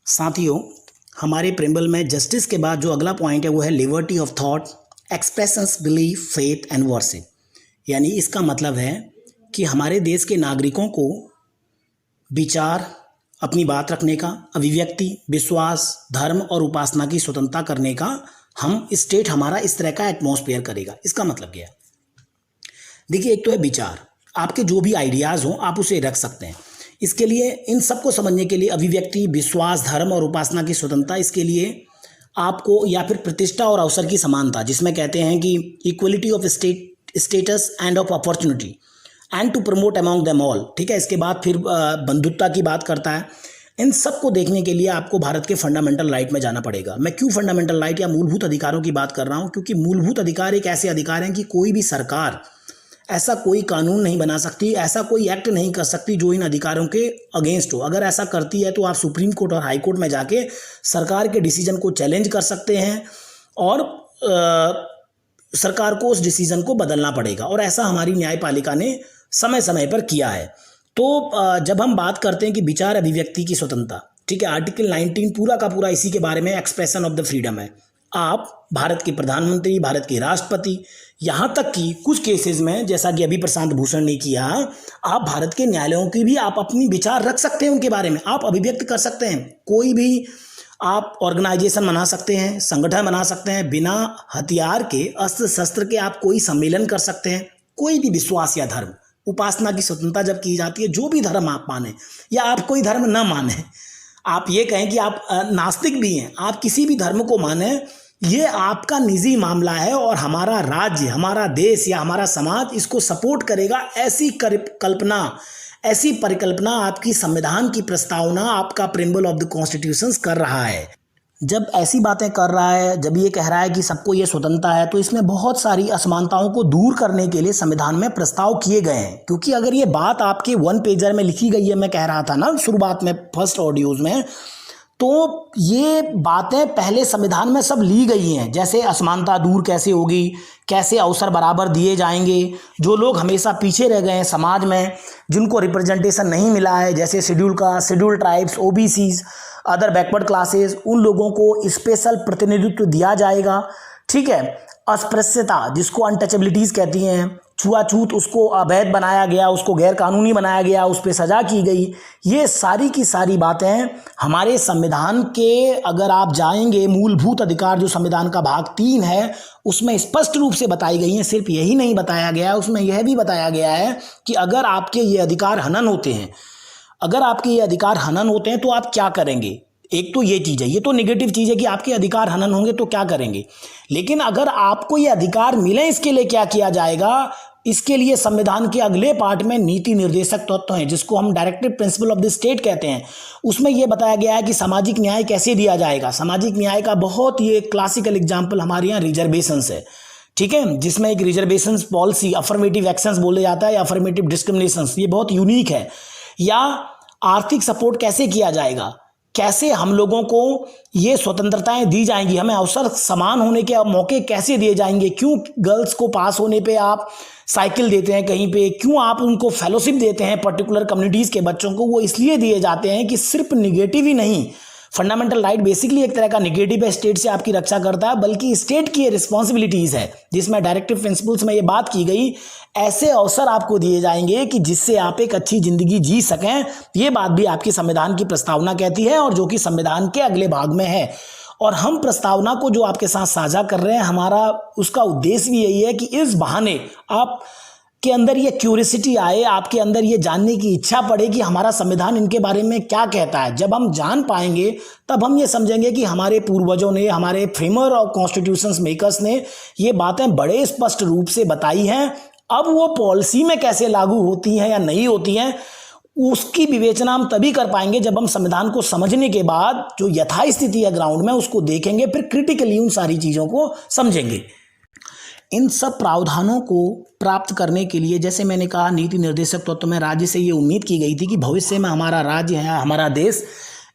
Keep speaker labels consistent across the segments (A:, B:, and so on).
A: साथियों, हमारे प्रेम्बल में जस्टिस के बाद जो अगला पॉइंट है वो है liberty of thought, expressions, belief, faith and worship. यानी इसका मतलब है कि हमारे देश के नागरिकों को विचार, अपनी बात रखने का, अभिव्यक्ति, विश्वास, धर्म और उपासना की स्वतंत्रता करने का हम स्टेट हमारा इस तरह का एटमॉस्फेयर करेगा। इसका मतलब क्या है? देखिए, एक तो है विचार, आपके जो भी आइडियाज़ हों आप उसे रख सकते हैं। इसके लिए इन सबको समझने के लिए अभिव्यक्ति, विश्वास, धर्म और उपासना की स्वतंत्रता, इसके लिए आपको या फिर प्रतिष्ठा और अवसर की समानता, जिसमें कहते हैं कि equality of status and of opportunity and to promote among them all. ठीक है, इसके बाद फिर बंधुत्व की बात करता है। इन सब को देखने के लिए आपको भारत के फंडामेंटल राइट में जाना पड़ेगा। मैं क्यों फंडामेंटल राइट या मूलभूत अधिकारों की बात कर रहा हूँ? क्योंकि मूलभूत अधिकार एक ऐसे अधिकार हैं कि कोई भी सरकार ऐसा कोई कानून नहीं बना सकती, ऐसा कोई एक्ट नहीं कर सकती जो इन अधिकारों के अगेंस्ट हो। अगर ऐसा करती है तो आप सुप्रीम कोर्ट और हाई कोर्ट में जाके सरकार के डिसीजन को चैलेंज कर सकते हैं और सरकार को उस डिसीजन को बदलना पड़ेगा। और ऐसा हमारी न्यायपालिका ने समय समय पर किया है। तो जब हम बात करते हैं कि विचार अभिव्यक्ति की स्वतंत्रता, ठीक है, आर्टिकल 19 पूरा का पूरा इसी के बारे में एक्सप्रेशन ऑफ द फ्रीडम है। आप भारत के प्रधानमंत्री, भारत के राष्ट्रपति, यहाँ तक कि कुछ केसेस में, जैसा कि अभी प्रशांत भूषण ने किया, आप भारत के न्यायालयों की भी आप अपनी विचार रख सकते हैं, उनके बारे में आप अभिव्यक्त कर सकते हैं। कोई भी आप ऑर्गेनाइजेशन बना सकते हैं, संगठन बना सकते हैं, बिना हथियार के, अस्त्र शस्त्र के आप कोई सम्मेलन कर सकते हैं। कोई भी विश्वास या धर्म, उपासना की स्वतंत्रता जब की जाती है, जो भी धर्म आप माने या आप कोई धर्म न माने, आप ये कहें कि आप नास्तिक भी हैं, आप किसी भी धर्म को माने, ये आपका निजी मामला है और हमारा राज्य, हमारा देश या हमारा समाज इसको सपोर्ट करेगा। ऐसी कल्पना, ऐसी परिकल्पना आपकी संविधान की प्रस्तावना, आपका प्रिम्बल ऑफ द कॉन्स्टिट्यूशंस कर रहा है। जब ऐसी बातें कर रहा है, जब ये कह रहा है कि सबको ये स्वतंत्रता है, तो इसमें बहुत सारी असमानताओं को दूर करने के लिए संविधान में प्रस्ताव किए गए हैं। क्योंकि अगर ये बात आपके 1 पेजर में लिखी गई है, मैं कह रहा था ना शुरुआत में फर्स्ट ऑडियोज में, तो ये बातें पहले संविधान में सब ली गई हैं। जैसे असमानता दूर कैसे होगी, कैसे अवसर बराबर दिए जाएंगे, जो लोग हमेशा पीछे रह गए हैं समाज में, जिनको रिप्रेजेंटेशन नहीं मिला है, जैसे schedule caste, schedule tribes, OBCs, other backward classes, उन लोगों को स्पेशल प्रतिनिधित्व दिया जाएगा। ठीक है, अस्पृश्यता जिसको अनटचेबिलिटीज कहती हैं, छुआछूत, उसको अवैध बनाया गया, उसको गैर कानूनी बनाया गया, उस पर सजा की गई। ये सारी की सारी बातें हमारे संविधान के, अगर आप जाएंगे मूलभूत अधिकार जो संविधान का भाग 3 है, उसमें स्पष्ट रूप से बताई गई हैं। सिर्फ यही नहीं बताया गया है, उसमें यह भी बताया गया है कि अगर आपके ये अधिकार हनन होते हैं, अगर आपके ये अधिकार हनन होते हैं तो आप क्या करेंगे। एक तो ये चीज़ है, ये तो नेगेटिव चीज़ है कि आपके अधिकार हनन होंगे तो क्या करेंगे। लेकिन अगर आपको ये अधिकार मिले, इसके लिए क्या किया जाएगा, इसके लिए संविधान के अगले पार्ट में नीति निर्देशक तत्व हैं, जिसको हम directive principle of the state कहते हैं। उसमें यह बताया गया है कि सामाजिक न्याय कैसे दिया जाएगा। सामाजिक न्याय का बहुत ये क्लासिकल एग्जाम्पल हमारे यहाँ रिजर्वेशंस है। ठीक है, जिसमें एक रिजर्वेशन पॉलिसी, अफर्मेटिव एक्शंस बोले जाता है या अफर्मेटिव डिस्क्रिमिनेशंस, ये बहुत यूनिक है। या आर्थिक सपोर्ट कैसे किया जाएगा, कैसे हम लोगों को ये स्वतंत्रताएं दी जाएंगी, हमें अवसर समान होने के मौके कैसे दिए जाएंगे। क्यों गर्ल्स को पास होने पे आप साइकिल देते हैं कहीं पे, क्यों आप उनको फेलोशिप देते हैं पर्टिकुलर कम्युनिटीज़ के बच्चों को, वो इसलिए दिए जाते हैं कि सिर्फ निगेटिव ही नहीं, फंडामेंटल राइट बेसिकली एक तरह का निगेटिव है, स्टेट से आपकी रक्षा करता है, बल्कि स्टेट की रिस्पॉन्सिबिलिटीज़ है, जिसमें डायरेक्टिव प्रिंसिपल्स में ये बात की गई, ऐसे अवसर आपको दिए जाएंगे कि जिससे आप एक अच्छी जिंदगी जी सकें। ये बात भी आपकी संविधान की प्रस्तावना कहती है और जो कि संविधान के अगले भाग में है। और हम प्रस्तावना को जो आपके साथ साझा कर रहे हैं, हमारा उसका उद्देश्य भी यही है कि इस बहाने आप के अंदर ये क्यूरियोसिटी आए, आपके अंदर ये जानने की इच्छा पड़े कि हमारा संविधान इनके बारे में क्या कहता है। जब हम जान पाएंगे तब हम ये समझेंगे कि हमारे पूर्वजों ने, हमारे फ्रेमर और कॉन्स्टिट्यूशंस मेकर्स ने ये बातें बड़े स्पष्ट रूप से बताई हैं। अब वो पॉलिसी में कैसे लागू होती हैं या नहीं होती हैं, उसकी विवेचना हम तभी कर पाएंगे जब हम संविधान को समझने के बाद जो यथास्थिति है ग्राउंड में उसको देखेंगे, फिर क्रिटिकली उन सारी चीज़ों को समझेंगे। इन सब प्रावधानों को प्राप्त करने के लिए, जैसे मैंने कहा, नीति निर्देशक तत्व में राज्य से ये उम्मीद की गई थी कि भविष्य में हमारा राज्य है, हमारा देश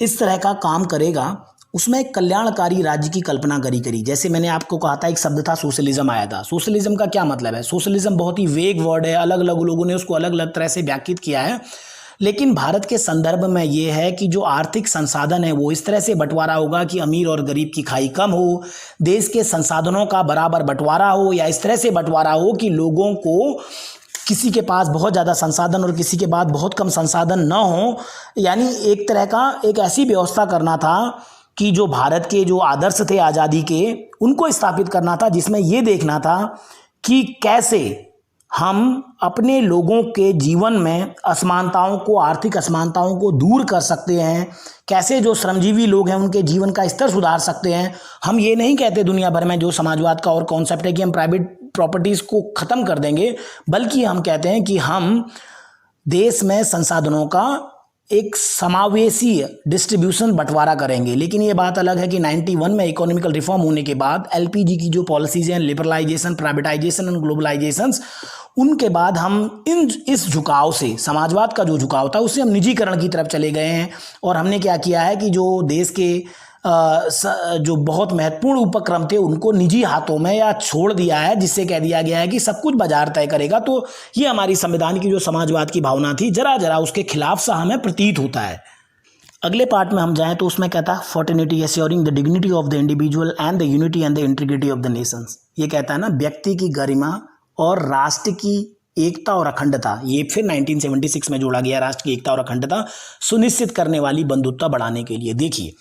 A: इस तरह का काम करेगा। उसमें एक कल्याणकारी राज्य की कल्पना करी। जैसे मैंने आपको कहा था, एक शब्द था सोशलिज्म आया था। सोशलिज्म का क्या मतलब है? सोशलिज्म बहुत ही वेग वर्ड है, अलग अलग लोगों ने उसको अलग अलग तरह से व्याख्यात किया है। लेकिन भारत के संदर्भ में ये है कि जो आर्थिक संसाधन है वो इस तरह से बंटवारा होगा कि अमीर और गरीब की खाई कम हो, देश के संसाधनों का बराबर बंटवारा हो, या इस तरह से बंटवारा हो कि लोगों को किसी के पास बहुत ज़्यादा संसाधन और किसी के पास बहुत कम संसाधन न हो। यानी एक तरह का एक ऐसी व्यवस्था करना था कि जो भारत के जो आदर्श थे आज़ादी के, उनको स्थापित करना था, जिसमें ये देखना था कि कैसे हम अपने लोगों के जीवन में असमानताओं को, आर्थिक असमानताओं को दूर कर सकते हैं, कैसे जो श्रमजीवी लोग हैं उनके जीवन का स्तर सुधार सकते हैं। हम ये नहीं कहते दुनिया भर में जो समाजवाद का और कॉन्सेप्ट है कि हम प्राइवेट प्रॉपर्टीज़ को ख़त्म कर देंगे, बल्कि हम कहते हैं कि हम देश में संसाधनों का एक समावेशी डिस्ट्रीब्यूशन बंटवारा करेंगे। लेकिन ये बात अलग है कि 91 में इकोनॉमिकल रिफॉर्म होने के बाद एलपीजी की जो पॉलिसीज़ हैं, लिबरलाइजेशन, प्राइवेटाइजेशन एंड ग्लोबलाइजेशंस, उनके बाद हम इस झुकाव से, समाजवाद का जो झुकाव था उससे हम निजीकरण की तरफ चले गए हैं। और हमने क्या किया है कि जो देश के जो बहुत महत्वपूर्ण उपक्रम थे उनको निजी हाथों में या छोड़ दिया है, जिससे कह दिया गया है कि सब कुछ बाजार तय करेगा। तो ये हमारी संविधान की जो समाजवाद की भावना थी, जरा जरा उसके खिलाफ सा हमें प्रतीत होता है। अगले पार्ट में हम जाएं तो उसमें कहता है fraternity assuring the dignity of the individual and the unity and the integrity of the Nations. ये कहता है ना, व्यक्ति की गरिमा और राष्ट्र की एकता और अखंडता, ये फिर 1976 में जोड़ा गया, राष्ट्र की एकता और अखंडता सुनिश्चित करने वाली बंधुत्व बढ़ाने के लिए। देखिए,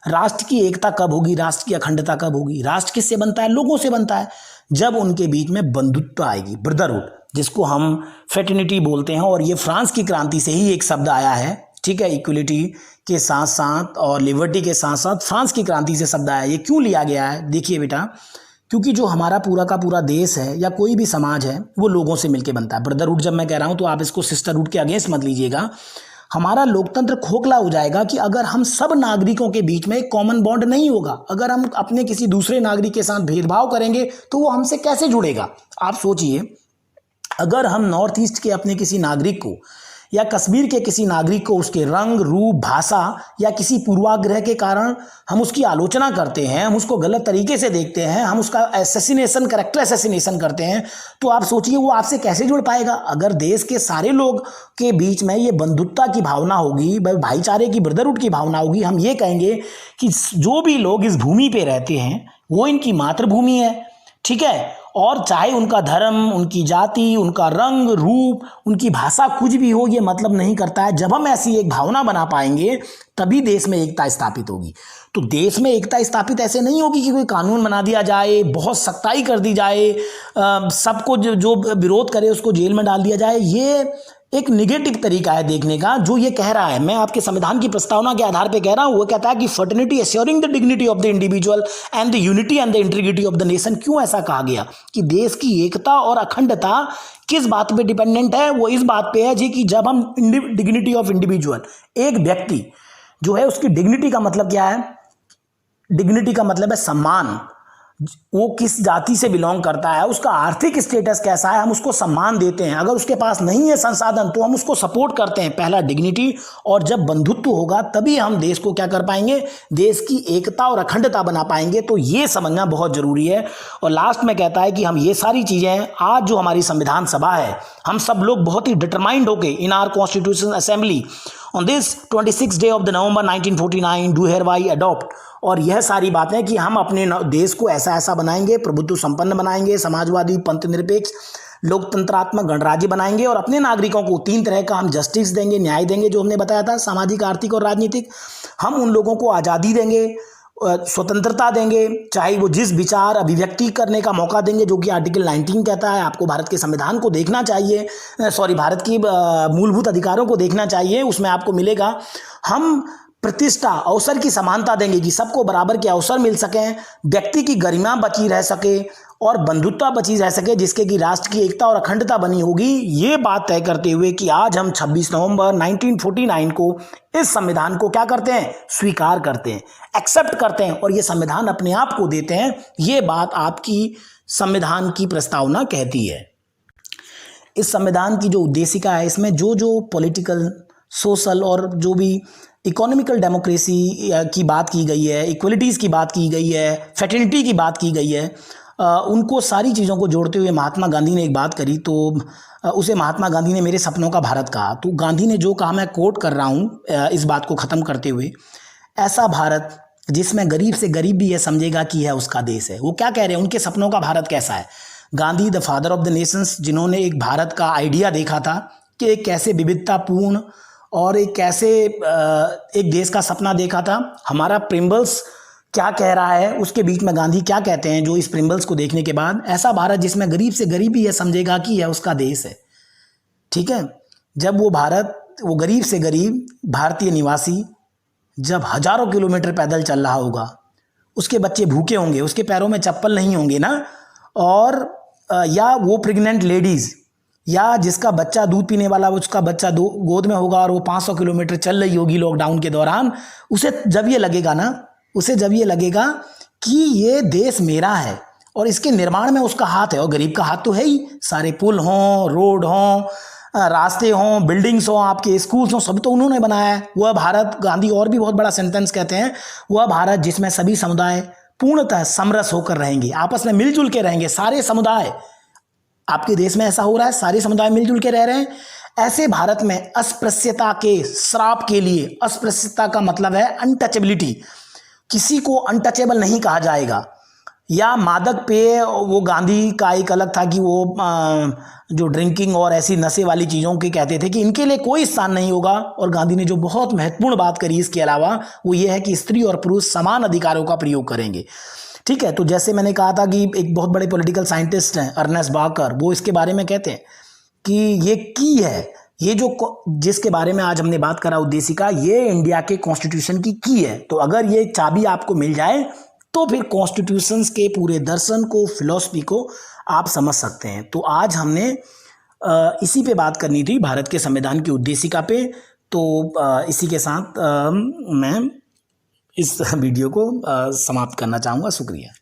A: राष्ट्र की एकता कब होगी, राष्ट्र की अखंडता कब होगी? राष्ट्र किससे बनता है? लोगों से बनता है। जब उनके बीच में बंधुत्व आएगी, ब्रदरहुड, जिसको हम फ्रेटर्निटी बोलते हैं, और ये फ्रांस की क्रांति से ही एक शब्द आया है, ठीक है। इक्वलिटी के साथ साथ और लिबर्टी के साथ साथ फ्रांस की क्रांति से शब्द आया। ये क्यों लिया गया है? देखिए बेटा, क्योंकि जो हमारा पूरा का पूरा देश है या कोई भी समाज है वो लोगों से मिलकर बनता है। ब्रदरहुड जब मैं कह रहा हूँ तो आप इसको सिस्टरहुड के अगेंस्ट मत लीजिएगा। हमारा लोकतंत्र खोखला हो जाएगा कि अगर हम सब नागरिकों के बीच में एक कॉमन बॉन्ड नहीं होगा। अगर हम अपने किसी दूसरे नागरिक के साथ भेदभाव करेंगे तो वो हमसे कैसे जुड़ेगा? आप सोचिए, अगर हम नॉर्थ ईस्ट के अपने किसी नागरिक को या कश्मीर के किसी नागरिक को उसके रंग, रूप, भाषा या किसी पूर्वाग्रह के कारण हम उसकी आलोचना करते हैं, हम उसको गलत तरीके से देखते हैं, हम उसका एसेसिनेशन, कैरेक्टर एसेसिनेशन करते हैं, तो आप सोचिए वो आपसे कैसे जुड़ पाएगा? अगर देश के सारे लोग के बीच में ये बंधुत्वता की भावना होगी, भाईचारे की, ब्रदरहुड की भावना होगी, हम ये कहेंगे कि जो भी लोग इस भूमि पे रहते हैं वो इनकी मातृभूमि है, ठीक है। और चाहे उनका धर्म, उनकी जाति, उनका रंग, रूप, उनकी भाषा कुछ भी हो, ये मतलब नहीं करता है। जब हम ऐसी एक भावना बना पाएंगे तभी देश में एकता स्थापित होगी। तो देश में एकता स्थापित ऐसे नहीं होगी कि कोई कानून बना दिया जाए, बहुत सख्ताई कर दी जाए, सबको जो विरोध करे उसको जेल में डाल दिया जाए। ये एक निगेटिव तरीका है देखने का। जो ये कह रहा है, मैं आपके संविधान की प्रस्तावना के आधार पे कह रहा हूं, वो कहता है कि fraternity assuring the dignity of the individual and the unity and the integrity of the nation. क्यों ऐसा कहा गया कि देश की एकता और अखंडता किस बात पे डिपेंडेंट है? वो इस बात पे है जी कि जब हम डिग्निटी ऑफ इंडिविजुअल, एक व्यक्ति जो है उसकी डिग्निटी का मतलब क्या है? डिग्निटी का मतलब है सम्मान। वो किस जाति से बिलोंग करता है, उसका आर्थिक स्टेटस कैसा है, हम उसको सम्मान देते हैं। अगर उसके पास नहीं है संसाधन तो हम उसको सपोर्ट करते हैं। पहला डिग्निटी। और जब बंधुत्व होगा तभी हम देश को क्या कर पाएंगे? देश की एकता और अखंडता बना पाएंगे। तो ये समझना बहुत जरूरी है। और लास्ट में कहता है कि हम ये सारी चीजें, आज जो हमारी संविधान सभा है, हम सब लोग बहुत ही डिटरमाइंड होके in our constitution assembly on this 26 day of the November 1949 do hereby adopt. और यह सारी बातें कि हम अपने देश को ऐसा ऐसा बनाएंगे, प्रभुत्व संपन्न बनाएंगे, समाजवादी, पंथ निरपेक्ष, लोकतंत्रात्मक गणराज्य बनाएंगे, और अपने नागरिकों को 3 तरह का हम जस्टिस देंगे, न्याय देंगे, जो हमने बताया था, सामाजिक, आर्थिक और राजनीतिक। हम उन लोगों को आज़ादी देंगे, स्वतंत्रता देंगे, चाहे वो जिस विचार अभिव्यक्ति करने का मौका देंगे, जो कि आर्टिकल 19 कहता है। आपको भारत के संविधान को देखना चाहिए, भारत की मूलभूत अधिकारों को देखना चाहिए, उसमें आपको मिलेगा। हम प्रतिष्ठा, अवसर की समानता देंगे कि सबको बराबर के अवसर मिल सकें, व्यक्ति की गरिमा बची रह सके और बंधुत्व बची रह सके, जिसके कि राष्ट्र की एकता और अखंडता बनी होगी। ये बात तय करते हुए कि आज हम 26 नवंबर 1949 को इस संविधान को क्या करते हैं? स्वीकार करते हैं, एक्सेप्ट करते हैं, और ये संविधान अपने आप को देते हैं। ये बात आपकी संविधान की प्रस्तावना कहती है। इस संविधान की जो उद्देशिका है, इसमें जो पॉलिटिकल, सोशल और जो भी इकोनॉमिकल डेमोक्रेसी की बात की गई है, इक्वलिटीज़ की बात की गई है, फ्रेटर्निटी की बात की गई है, उनको सारी चीज़ों को जोड़ते हुए महात्मा गांधी ने एक बात करी, तो उसे महात्मा गांधी ने मेरे सपनों का भारत कहा। तो गांधी ने जो कहा मैं कोट कर रहा हूँ इस बात को ख़त्म करते हुए, ऐसा भारत जिसमें गरीब से गरीब भी यह समझेगा कि यह उसका देश है। वो क्या कह रहे हैं, उनके सपनों का भारत कैसा है? Gandhi the father of the Nations, जिन्होंने एक भारत का आइडिया देखा था कि एक कैसे विविधतापूर्ण और एक कैसे एक देश का सपना देखा था। हमारा प्रिम्बल्स क्या कह रहा है, उसके बीच में गांधी क्या कहते हैं, जो इस प्रिम्बल्स को देखने के बाद, ऐसा भारत जिसमें गरीब से गरीब भी यह समझेगा कि यह उसका देश है। ठीक है, जब वो भारत, वो गरीब से गरीब भारतीय निवासी जब हजारों किलोमीटर पैदल चल रहा होगा, उसके बच्चे भूखे होंगे, उसके पैरों में चप्पल नहीं होंगे ना, और या वो प्रेग्नेंट लेडीज़, या जिसका बच्चा दूध पीने वाला, उसका बच्चा गोद में होगा और वो 500 किलोमीटर चल रही होगी लॉकडाउन के दौरान, उसे जब ये लगेगा ना, उसे जब ये लगेगा कि ये देश मेरा है और इसके निर्माण में उसका हाथ है, और गरीब का हाथ तो है ही, सारे पुल हों, रोड हों, रास्ते हों, बिल्डिंग्स हों, आपके स्कूल्स हों, सब तो उन्होंने बनाया है। वह भारत, गांधी और भी बहुत बड़ा सेंटेंस कहते हैं, वह भारत जिसमें सभी समुदाय पूर्णतः समरस होकर रहेंगे, आपस में मिलजुल के रहेंगे। सारे समुदाय, आपके देश में ऐसा हो रहा है, सारे समुदाय मिलजुल के रह रहे हैं। ऐसे भारत में अस्पृश्यता के श्राप के लिए, अस्पृश्यता का मतलब है अनटचेबिलिटी, किसी को अनटचेबल नहीं कहा जाएगा। या मादक पेय, वो गांधी का एक अलग था कि वो जो ड्रिंकिंग और ऐसी नशे वाली चीज़ों के कहते थे कि इनके लिए कोई स्थान नहीं होगा। और गांधी ने जो बहुत महत्वपूर्ण बात करी इसके अलावा, वो ये है कि स्त्री और पुरुष समान अधिकारों का प्रयोग करेंगे। ठीक है, तो जैसे मैंने कहा था कि एक बहुत बड़े पॉलिटिकल साइंटिस्ट हैं अर्नेस्ट बाकर, वो इसके बारे में कहते हैं कि ये की है, ये जो जिसके बारे में आज हमने बात करा उद्देशिका, ये इंडिया के कॉन्स्टिट्यूशन की है। तो अगर ये चाबी आपको मिल जाए तो फिर कॉन्स्टिट्यूशंस के पूरे दर्शन को, फिलॉसफी को आप समझ सकते हैं। तो आज हमने इसी पे बात करनी थी, भारत के संविधान की उद्देशिका पे। तो इसी के साथ मैं इस वीडियो को समाप्त करना चाहूँगा। शुक्रिया।